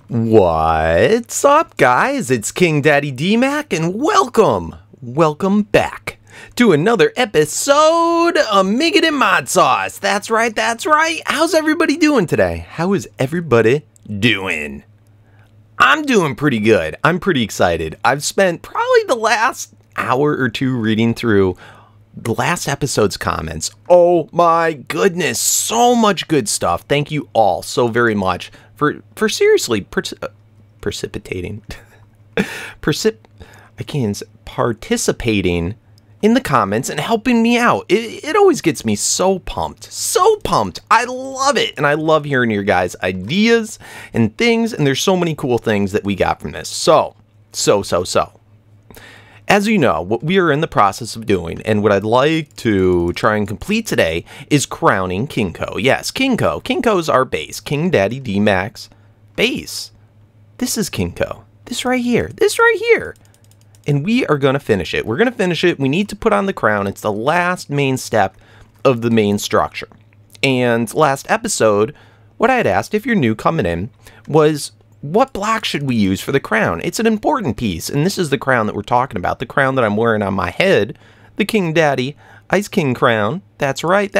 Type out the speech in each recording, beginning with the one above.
What's up, guys? It's KingDaddyDMAC, and welcome back to another episode of Miggin' and ModSauce. That's right. How's everybody doing today? How is everybody doing? I'm doing pretty good. I'm pretty excited. I've spent probably the last hour or two reading through the last episode's comments. Oh my goodness, so much good stuff. Thank you all so very much for seriously participating in the comments and helping me out. It always gets me so pumped. I love it, and I love hearing your guys' ideas and things, and there's so many cool things that we got from this. So. As you know, what we are in the process of doing, and what I'd like to try and complete today, is crowning KingCo. Yes, KingCo. KingCo is our base. KingDaddyDMAC's base. This is KingCo. This right here. And we are going to finish it. We're going to finish it. We need to put on the crown. It's the last main step of the main structure. And last episode, what I had asked, if you're new coming in, was what block should we use for the crown? It's an important piece, and this is the crown that we're talking about, the crown that I'm wearing on my head, the King Daddy Ice King crown. That's right.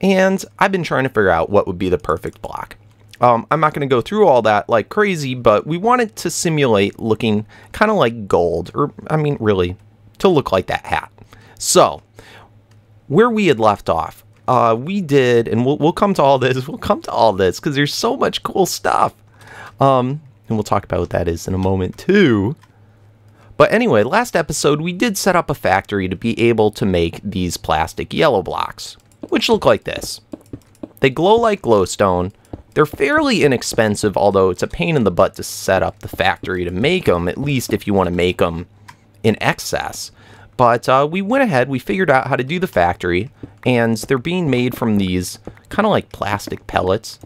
And I've been trying to figure out what would be the perfect block. I'm not going to go through all that like crazy, but we wanted to simulate looking kind of like gold, or, I mean, really, to look like that hat. So, where we had left off, we did, and we'll come to all this, because there's so much cool stuff. And we'll talk about what that is in a moment too. But anyway, last episode we did set up a factory to be able to make these plastic yellow blocks, which look like this. They glow like glowstone. They're fairly inexpensive, although it's a pain in the butt to set up the factory to make them, at least if you want to make them in excess. But we went ahead, we figured out how to do the factory, and they're being made from these kind of like plastic pellets.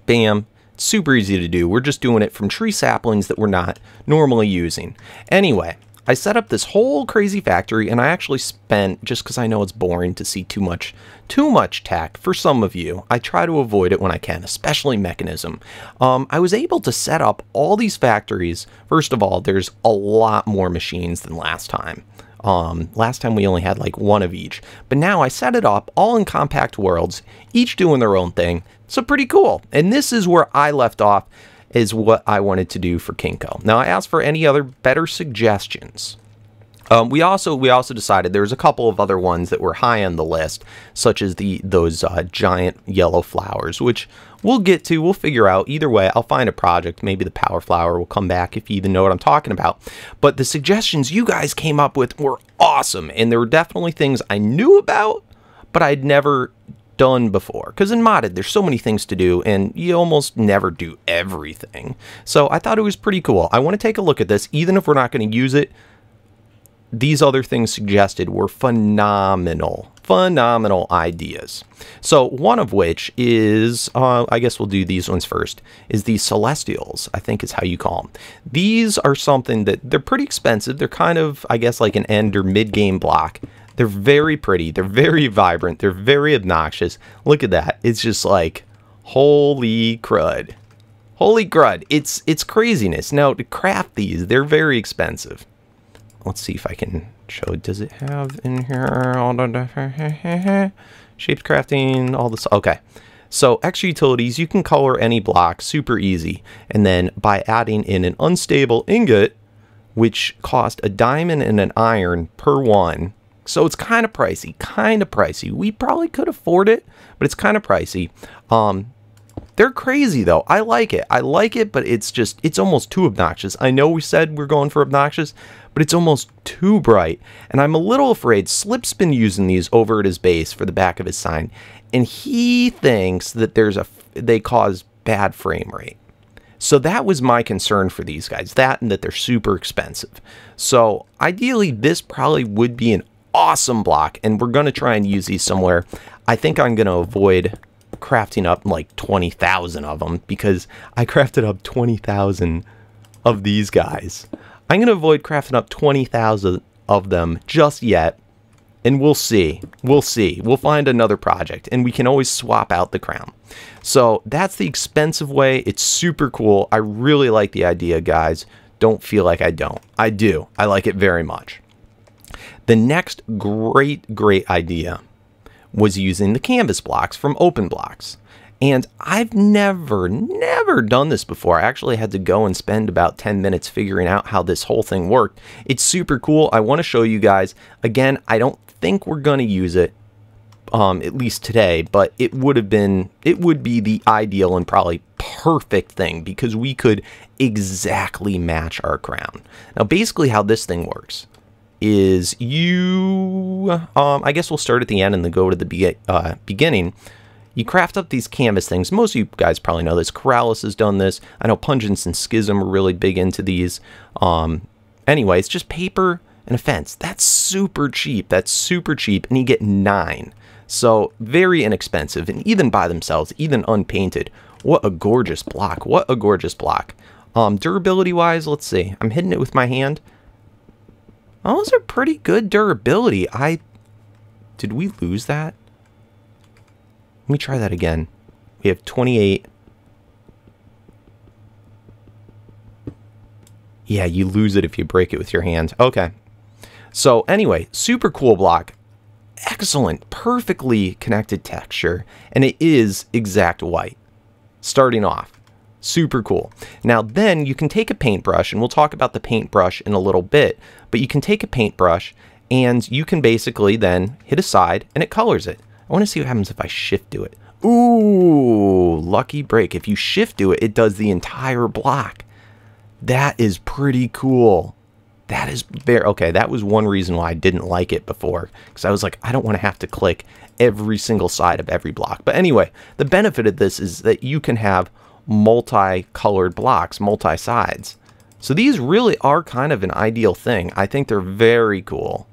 Bam. Super easy to do. We're just doing it from tree saplings that we're not normally using. Anyway, I set up this whole crazy factory, and I actually spent, just because I know it's boring to see too much tech for some of you, I try to avoid it when I can, especially mechanism. I was able to set up all these factories. First of all, there's a lot more machines than last time. Last time we only had like one of each, but now I set it up all in compact worlds, each doing their own thing. So pretty cool. And this is where I left off, is what I wanted to do for KingCo. Now I asked for any other better suggestions. We also decided there was a couple of other ones that were high on the list, such as those giant yellow flowers, which we'll get to. We'll figure out. Either way, I'll find a project. Maybe the power flower will come back if you even know what I'm talking about. But the suggestions you guys came up with were awesome, and there were definitely things I knew about, but I'd never done before. Because in Modded, there's so many things to do, and you almost never do everything. So I thought it was pretty cool. I want to take a look at this, even if we're not going to use it. These other things suggested were phenomenal ideas. So one of which is, I guess we'll do these ones first, is these Celestials, I think is how you call them. These are something that, they're pretty expensive. They're kind of, I guess, like an end or mid-game block. They're very pretty. They're very vibrant. They're very obnoxious. Look at that. It's just like, holy crud. It's craziness. Now, to craft these, they're very expensive. Let's see if I can show. Does it have in here all the shaped crafting, all this? Okay. So extra utilities, you can color any block super easy. And then by adding in an unstable ingot, which cost a diamond and an iron per one. So it's kind of pricey. We probably could afford it, but it's kind of pricey. They're crazy though. I like it, but it's almost too obnoxious. I know we said we're going for obnoxious, but it's almost too bright. And I'm a little afraid. Slip's been using these over at his base for the back of his sign, and he thinks that they cause bad frame rate. So that was my concern for these guys, that and that they're super expensive. So ideally, this probably would be an awesome block, and we're going to try and use these somewhere. I think I'm going to avoid crafting up like 20,000 of them, because I crafted up 20,000 of these guys. I'm going to avoid crafting up 20,000 of them just yet And we'll see. We'll see. We'll find another project, and we can always swap out the crown. So that's the expensive way. It's super cool. I really like the idea, guys. Don't feel like I don't. I do. I like it very much. The next great idea was using the canvas blocks from OpenBlocks. And I've never done this before. I actually had to go and spend about 10 minutes figuring out how this whole thing worked. It's super cool. I want to show you guys. Again, I don't think we're going to use it, at least today, but it would be the ideal and probably perfect thing because we could exactly match our crown. Now, basically how this thing works is I guess we'll start at the end and then go to the beginning. You craft up these canvas things. Most of you guys probably know this. Corrales has done this. I know Pungence and Schism are really big into these. Anyway, it's just paper and a fence. That's super cheap. That's super cheap, and you get 9. So very inexpensive, and even by themselves, even unpainted. What a gorgeous block. What a gorgeous block. Durability-wise, let's see. I'm hitting it with my hand. Oh, those are pretty good durability. Did we lose that? Let me try that again. We have 28. Yeah, you lose it if you break it with your hand. Okay. So anyway, super cool block. Excellent, perfectly connected texture. And it is exact white. Starting off. Super cool. Now then you can take a paintbrush, and we'll talk about the paintbrush in a little bit, but you can take a paintbrush and you can basically then hit a side and it colors it. I want to see what happens if I shift do it. Ooh, lucky break. If you shift do it, it does the entire block. That is pretty cool. That is very, okay, that was one reason why I didn't like it before, because I was like, I don't want to have to click every single side of every block. But anyway, the benefit of this is that you can have multi-colored blocks, multi-sides. So these really are kind of an ideal thing. I think they're very cool.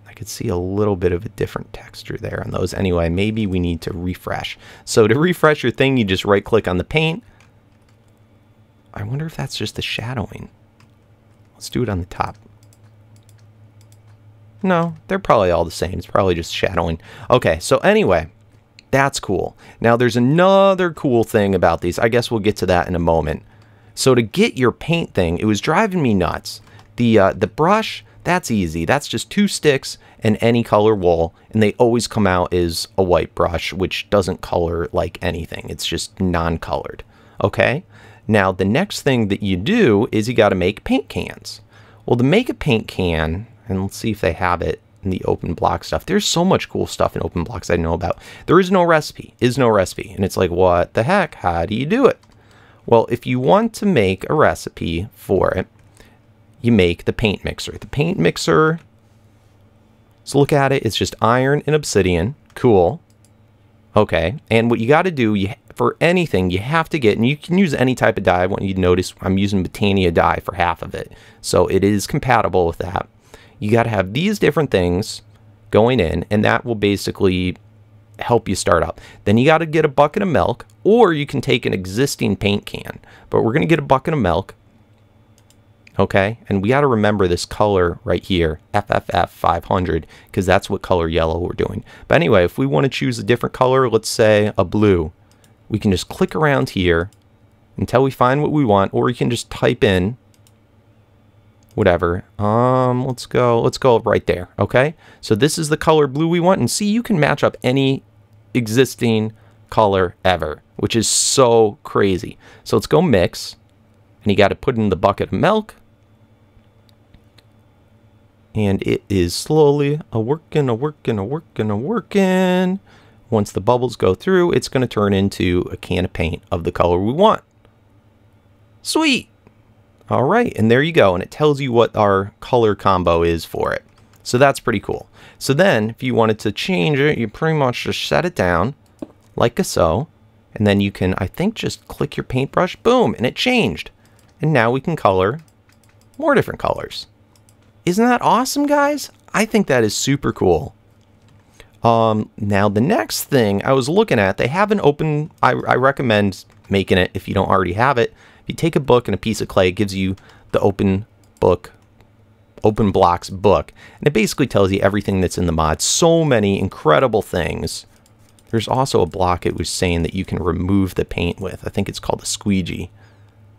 I could see a little bit of a different texture there on those. Anyway, maybe we need to refresh. So to refresh your thing, you just right-click on the paint. I wonder if that's just the shadowing. Let's do it on the top. No, they're probably all the same. It's probably just shadowing. Okay, so anyway, that's cool. Now there's another cool thing about these. I guess we'll get to that in a moment. So to get your paint thing, it was driving me nuts. The brush, that's easy. That's just 2 sticks and any color wool, and they always come out as a white brush, which doesn't color like anything. It's just non-colored. Okay? Now the next thing that you do is you got to make paint cans. Well, to make a paint can, and let's see if they have it in the OpenBlocks stuff. There's so much cool stuff in OpenBlocks I know about. There is no recipe. And it's like, what the heck? How do you do it? Well, if you want to make a recipe for it, you make the paint mixer. The paint mixer, let's look at it. It's just iron and obsidian. Cool. Okay. And what you got to do, for anything, you have to get, and you can use any type of dye. I want you to notice I'm using Botania dye for half of it. So it is compatible with that. You got to have these different things going in, and that will basically help you start up. Then you got to get a bucket of milk, or you can take an existing paint can. But we're going to get a bucket of milk. Okay, and we got to remember this color right here, FFF 500, because that's what color yellow we're doing. But anyway, if we want to choose a different color, let's say a blue, we can just click around here until we find what we want, or you can just type in whatever. Let's go right there. Okay, so this is the color blue we want, and see, you can match up any existing color ever, which is so crazy. So let's go mix, and you got to put in the bucket of milk. And it is slowly working. Once the bubbles go through, it's going to turn into a can of paint of the color we want. Sweet. All right, and there you go. And it tells you what our color combo is for it. So that's pretty cool. So then if you wanted to change it, you pretty much just set it down like so. And then you can, I think, just click your paintbrush, boom, and it changed. And now we can color more different colors. Isn't that awesome, guys? I think that is super cool. Now the next thing I was looking at, they have an open, I recommend making it if you don't already have it. If you take a book and a piece of clay, it gives you the open book OpenBlocks book, and it basically tells you everything that's in the mod. So many incredible things. There's also a block it was saying that you can remove the paint with. I think it's called a squeegee.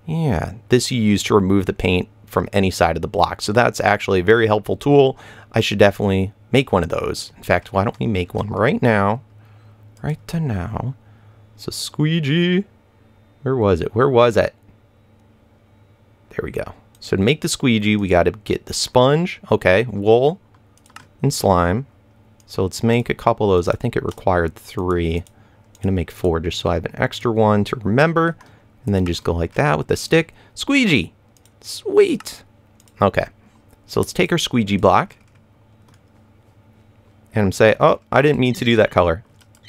Yeah, this you use to remove the paint from any side of the block. So that's actually a very helpful tool. I should definitely make one of those. In fact, why don't we make one right now? Right to now. So squeegee. Where was it? Where was it? There we go. So to make the squeegee, we got to get the sponge. Okay, wool and slime. So let's make a couple of those. I think it required 3. I'm going to make 4 just so I have an extra one to remember. And then just go like that with the stick. Squeegee. Sweet. Okay. So let's take our squeegee block. And say, oh, I didn't mean to do that color.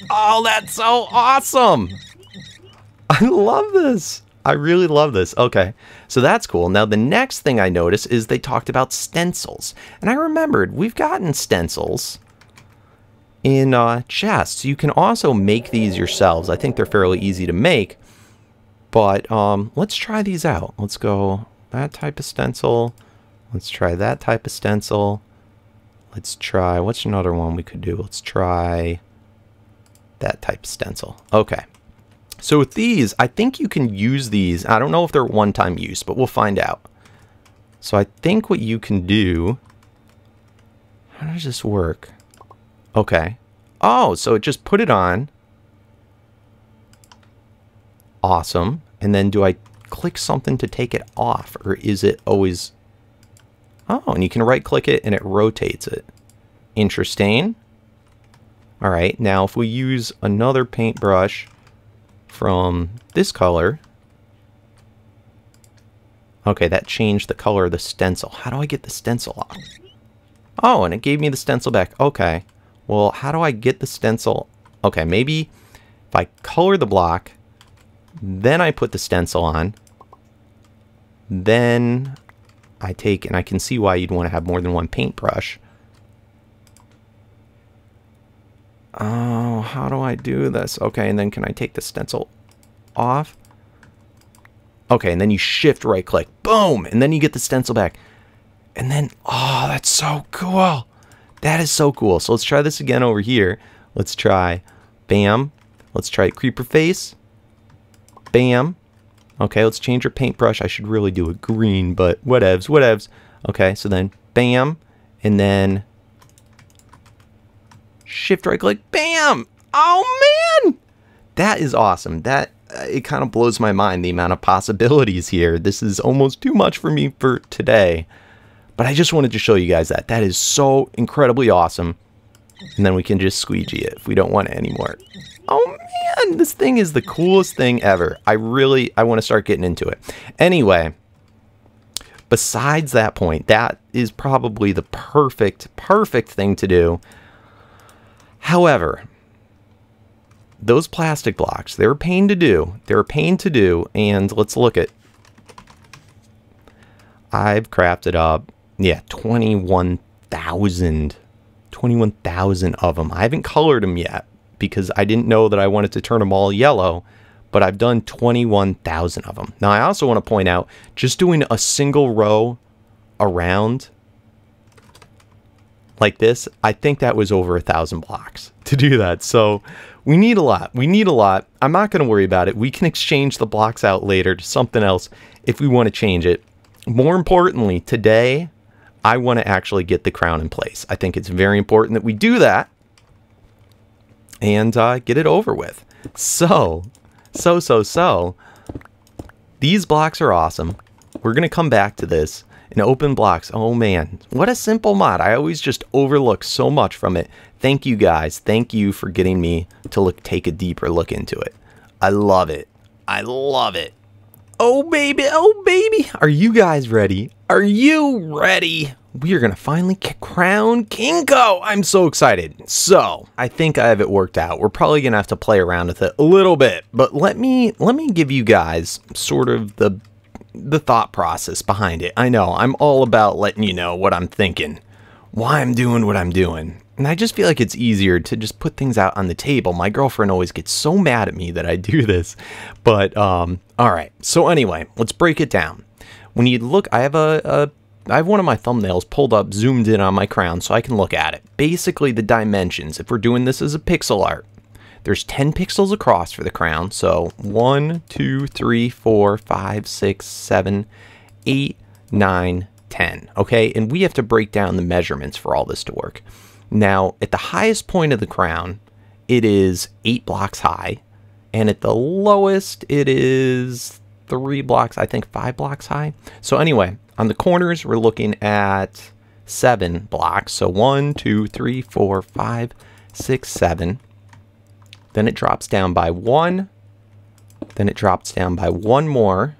Oh, that's so awesome. I love this. I really love this. Okay, so that's cool. Now, the next thing I noticed is they talked about stencils. And I remembered we've gotten stencils in chests. You can also make these yourselves. I think they're fairly easy to make. But let's try these out. Let's go that type of stencil. Let's try that type of stencil. Let's try, what's another one we could do? Let's try that type of stencil. Okay. So with these, I think you can use these. I don't know if they're one-time use, but we'll find out. So I think what you can do, how does this work? Okay. Oh, so it just put it on. Awesome. And then do I click something to take it off, or is it always... Oh, and you can right-click it and it rotates it. Interesting. All right, now if we use another paintbrush from this color... Okay, that changed the color of the stencil. How do I get the stencil off? Oh, and it gave me the stencil back. Okay. Well, how do I get the stencil? Okay, maybe if I color the block, then I put the stencil on, then I take, and I can see why you'd want to have more than one paintbrush. Oh, how do I do this? Okay, and then can I take the stencil off? Okay, and then you shift right click, boom, and then you get the stencil back. And then, oh, that's so cool. That is so cool. So let's try this again over here. Let's try, bam. Let's try creeper face. Bam. Okay, let's change our paintbrush. I should really do it green, but whatevs, whatevs. Okay, so then bam, and then shift right click, bam. Oh man, that is awesome. That it kind of blows my mind, the amount of possibilities here. This is almost too much for me for today, but I just wanted to show you guys that. That is so incredibly awesome. And then we can just squeegee it if we don't want it anymore. Oh man, this thing is the coolest thing ever. I want to start getting into it. Anyway, besides that point, that is probably the perfect thing to do. However, those plastic blocks, they're a pain to do. They're a pain to do, and let's look at... I've crafted up, yeah, 21,000 of them. I haven't colored them yet because I didn't know that I wanted to turn them all yellow, but I've done 21,000 of them. Now, I also want to point out, just doing a single row around like this, I think that was over 1,000 blocks to do that. So we need a lot. We need a lot. I'm not going to worry about it. We can exchange the blocks out later to something else if we want to change it. More importantly, today, I want to actually get the crown in place. I think it's very important that we do that and get it over with. So, these blocks are awesome. We're going to come back to this in OpenBlocks. Oh man, what a simple mod. I always just overlook so much from it. Thank you guys. Thank you for getting me to take a deeper look into it. I love it. I love it. Oh baby, oh baby. Are you guys ready? Are you ready? We are going to finally crown KingCo. I'm so excited. So, I think I have it worked out. We're probably going to have to play around with it a little bit, but let me give you guys sort of the thought process behind it. I know, I'm all about letting you know what I'm thinking, why I'm doing what I'm doing. And I just feel like it's easier to just put things out on the table. My girlfriend always gets so mad at me that I do this. But, all right. So anyway, let's break it down. When you look, I have a I have one of my thumbnails pulled up, zoomed in on my crown so I can look at it. Basically, the dimensions, if we're doing this as a pixel art, there's 10 pixels across for the crown. So 1, 2, 3, 4, 5, 6, 7, 8, 9, 10. Okay, and we have to break down the measurements for all this to work. Now, at the highest point of the crown, it is 8 blocks high. And at the lowest, it is 3 blocks, I think 5 blocks high. So anyway, on the corners, we're looking at 7 blocks. So 1, 2, 3, 4, 5, 6, 7. Then it drops down by 1. Then it drops down by 1 more.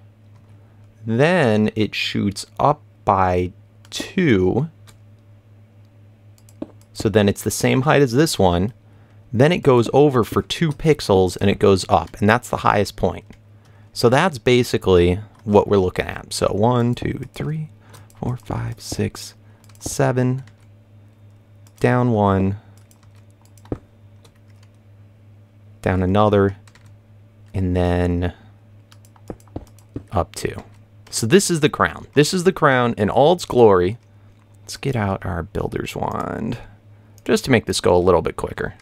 Then it shoots up by 2. So then it's the same height as this one. Then it goes over for 2 pixels and it goes up. And that's the highest point. So that's basically what we're looking at. So 1, 2, 3, 4, 5, 6, 7. Down 1. Down another. And then up 2. So this is the crown. This is the crown in all its glory. Let's get out our builder's wand just to make this go a little bit quicker.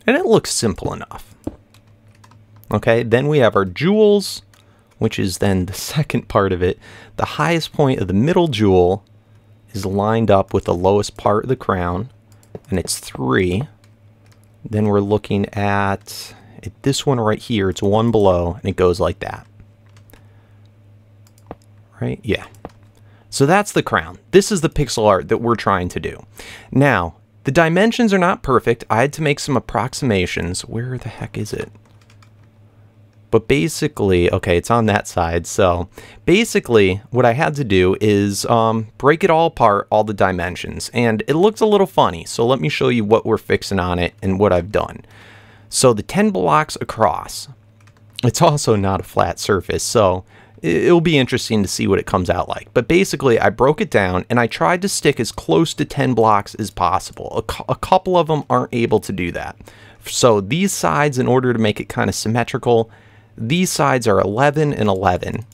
And it looks simple enough. Okay, then we have our jewels, which is then the second part of it. The highest point of the middle jewel is lined up with the lowest part of the crown, and it's 3. Then we're looking at this one right here. It's 1 below, and it goes like that. Right? Yeah. So that's the crown. This is the pixel art that we're trying to do. Now, the dimensions are not perfect. I had to make some approximations. Where the heck is it? But basically, okay, it's on that side. So basically, what I had to do is break it all apart, all the dimensions. And it looks a little funny. So let me show you what we're fixing on it and what I've done. So the 10 blocks across, it's also not a flat surface. So it'll be interesting to see what it comes out like. But basically, I broke it down and I tried to stick as close to 10 blocks as possible. A couple of them aren't able to do that. So these sides, in order to make it kind of symmetrical, these sides are 11 and 11.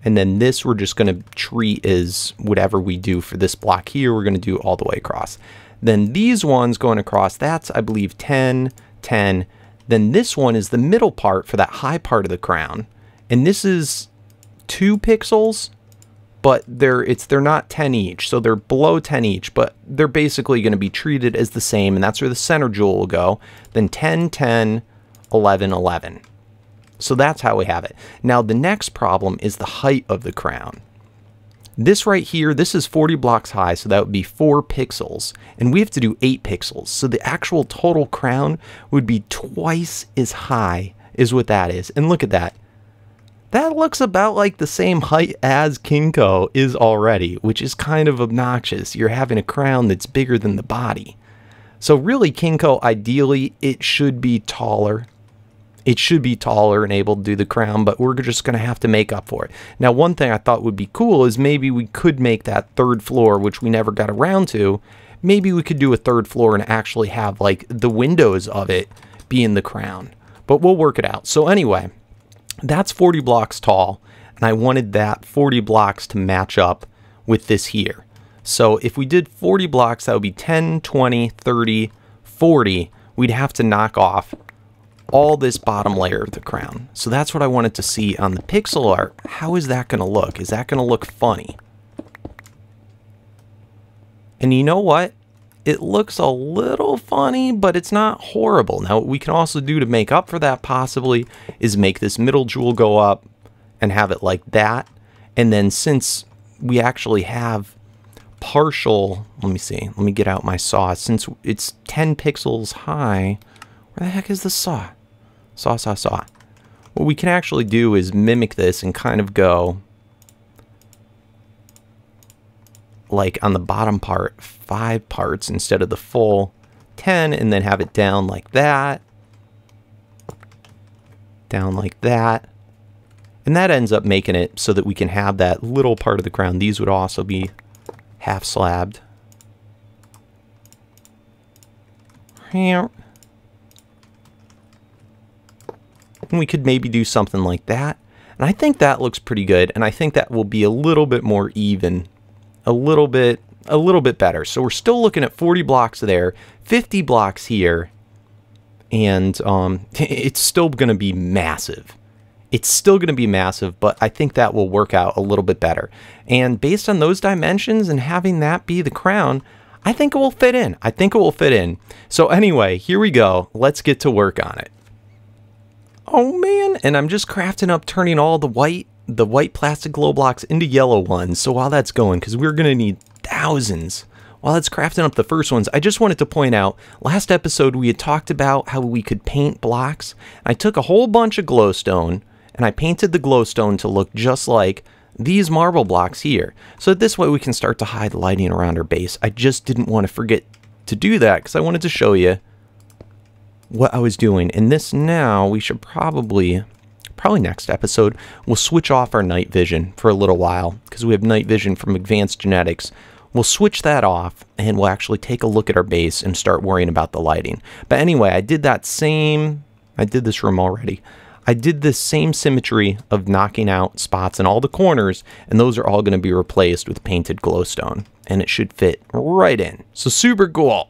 And then this we're just going to treat as whatever we do for this block here, we're going to do all the way across. Then these ones going across, that's, I believe, 10, 10. Then this one is the middle part for that high part of the crown. And this is 2 pixels, but they're not 10 each. So they're below 10 each, but they're basically going to be treated as the same. And that's where the center jewel will go. Then 10, 10, 11, 11. So that's how we have it. Now the next problem is the height of the crown. This right here, this is 40 blocks high, so that would be 4 pixels. And we have to do 8 pixels. So the actual total crown would be twice as high as what that is. And look at that. That looks about like the same height as KingCo is already, which is kind of obnoxious. You're having a crown that's bigger than the body. So really, KingCo, ideally, it should be taller. It should be taller and able to do the crown, but we're just going to have to make up for it. Now, one thing I thought would be cool is maybe we could make that 3rd floor, which we never got around to. Maybe we could do a 3rd floor and actually have like the windows of it be in the crown. But we'll work it out. So anyway, that's 40 blocks tall, and I wanted that 40 blocks to match up with this here. So if we did 40 blocks, that would be 10, 20, 30, 40. We'd have to knock off all this bottom layer of the crown. So that's what I wanted to see on the pixel art. How is that going to look? Is that going to look funny? And you know what? It looks a little funny, but it's not horrible. Now, what we can also do to make up for that possibly is make this middle jewel go up and have it like that. And then since we actually have partial, let me see, let me get out my saw. Since it's 10 pixels high, where the heck is the saw? Saw. What we can actually do is mimic this and kind of go like on the bottom part, 5 parts instead of the full 10, and then have it down like that. Down like that. And that ends up making it so that we can have that little part of the crown. These would also be half slabbed. And we could maybe do something like that. And I think that looks pretty good, and I think that will be a little bit more even, a little bit better. So we're still looking at 40 blocks there, 50 blocks here, and it's still going to be massive. It's still going to be massive, but I think that will work out a little bit better. And based on those dimensions and having that be the crown, I think it will fit in. I think it will fit in. So anyway, here we go. Let's get to work on it. Oh man, and I'm just crafting up, turning all the white plastic glow blocks into yellow ones. So while that's going, because we're going to need thousands, while it's crafting up the first ones, I just wanted to point out, last episode we had talked about how we could paint blocks. I took a whole bunch of glowstone, and I painted the glowstone to look just like these marble blocks here. So this way we can start to hide lighting around our base. I just didn't want to forget to do that because I wanted to show you what I was doing. And this now, we should probably next episode, we'll switch off our night vision for a little while because we have night vision from advanced genetics. We'll switch that off and we'll actually take a look at our base and start worrying about the lighting. But anyway, I did this room already. I did this same symmetry of knocking out spots in all the corners, and those are all going to be replaced with painted glowstone, and it should fit right in. So super cool.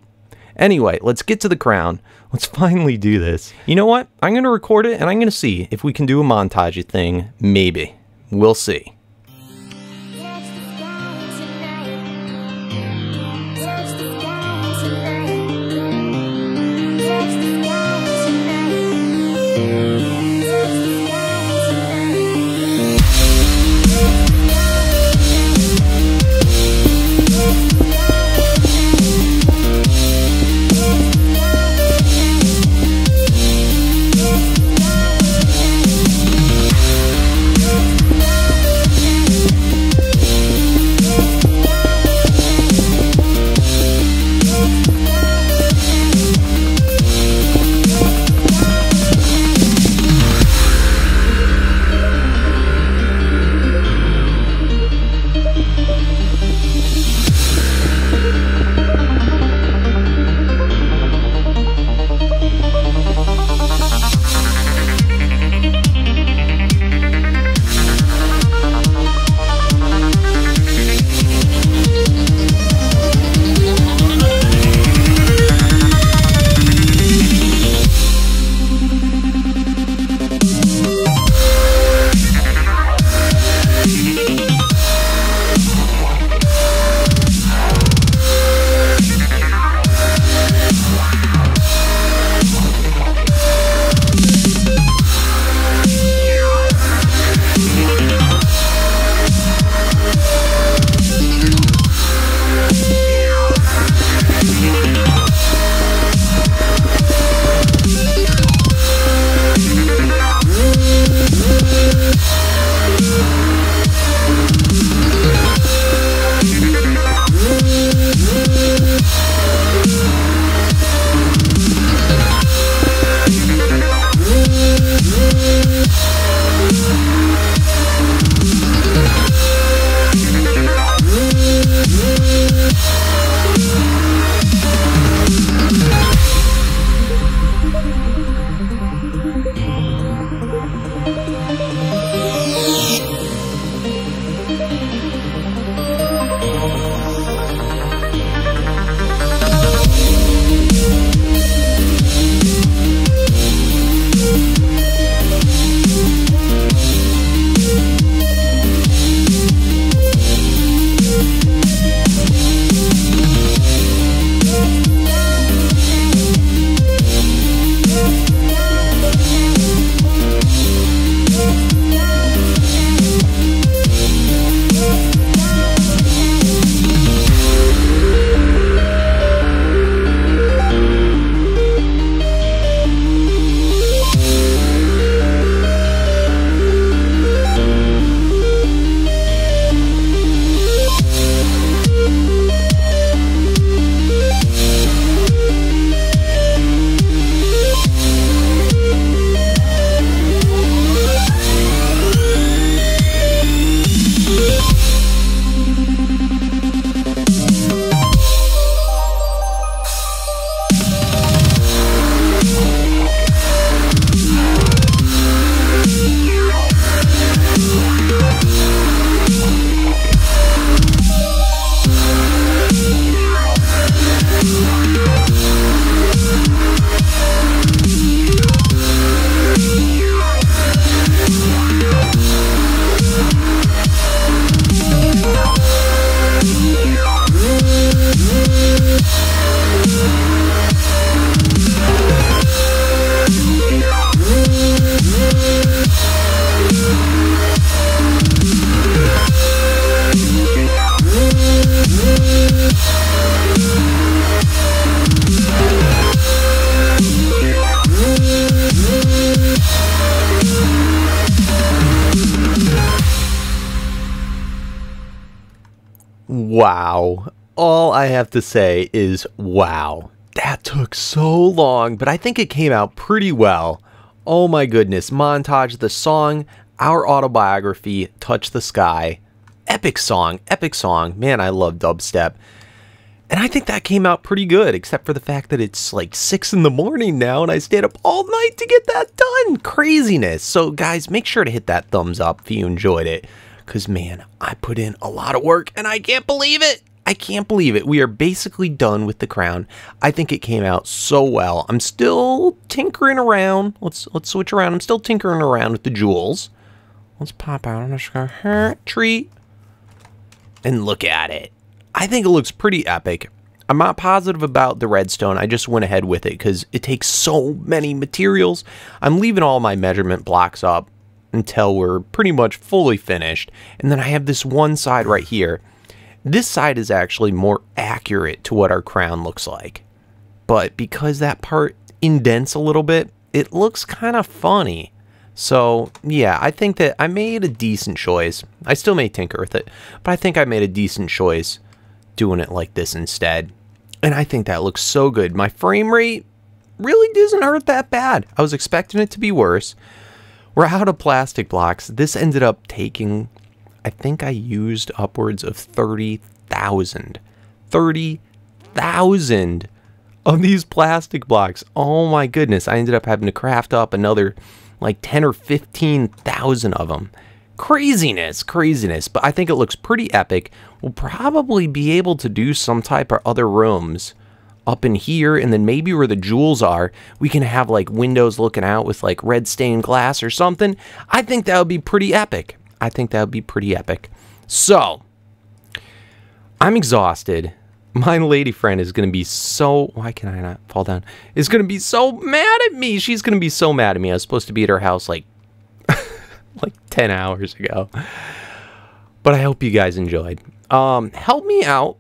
Anyway, let's get to the crown. Let's finally do this. You know what? I'm going to record it, and I'm going to see if we can do a montage thing. Maybe. We'll see. Wow. All I have to say is wow. That took so long, but I think it came out pretty well. Oh my goodness. Montage, the song, Our Autobiography, Touch the Sky. Epic song, epic song. Man, I love dubstep. And I think that came out pretty good, except for the fact that it's like 6 in the morning now and I stayed up all night to get that done. Craziness. So guys, make sure to hit that thumbs up if you enjoyed it. Because man, I put in a lot of work and I can't believe it. I can't believe it. We are basically done with the crown. I think it came out so well. I'm still tinkering around. Let's switch around. I'm still tinkering around with the jewels. Let's pop out on a treat. And look at it. I think it looks pretty epic. I'm not positive about the redstone. I just went ahead with it because it takes so many materials. I'm leaving all my measurement blocks up until we're pretty much fully finished. And then I have this one side right here. This side is actually more accurate to what our crown looks like. But because that part indents a little bit, it looks kind of funny. So, yeah, I think that I made a decent choice. I still may tinker with it, but I think I made a decent choice doing it like this instead. And I think that looks so good. My frame rate really doesn't hurt that bad. I was expecting it to be worse. We're out of plastic blocks. This ended up taking, I think I used upwards of 30,000. 30,000 of these plastic blocks. Oh my goodness. I ended up having to craft up another like 10 or 15,000 of them. Craziness, craziness. But I think it looks pretty epic. We'll probably be able to do some type of other rooms up in here, and then maybe where the jewels are, we can have like windows looking out with like red stained glass or something. I think that would be pretty epic. I think that would be pretty epic. So, I'm exhausted. My lady friend is going to be so... Why can I not fall down? Is going to be so mad at me. She's going to be so mad at me. I was supposed to be at her house like 10 hours ago. But I hope you guys enjoyed. Help me out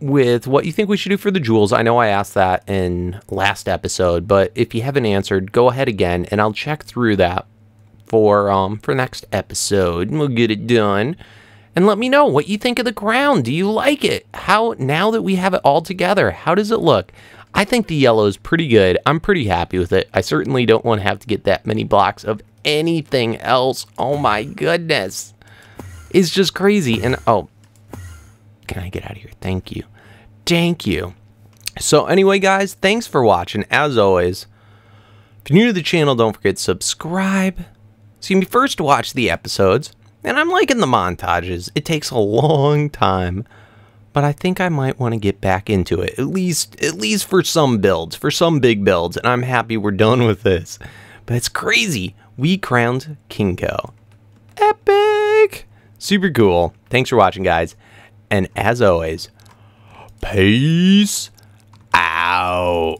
with what you think we should do for the jewels. I know I asked that in last episode, but if you haven't answered, go ahead again, and I'll check through that for next episode, and we'll get it done. And let me know what you think of the crown. Do you like it? How, now that we have it all together, how does it look? I think the yellow is pretty good. I'm pretty happy with it. I certainly don't want to have to get that many blocks of anything else. Oh my goodness. It's just crazy. And oh, can I get out of here? Thank you. Thank you. So anyway, guys, thanks for watching. As always, if you're new to the channel, don't forget to subscribe so you can be first to watch the episodes. And I'm liking the montages. It takes a long time, but I think I might want to get back into it, at least for some builds, for some big builds, and I'm happy we're done with this. But it's crazy. We crowned KingCo. Epic! Super cool. Thanks for watching, guys. And as always, peace out.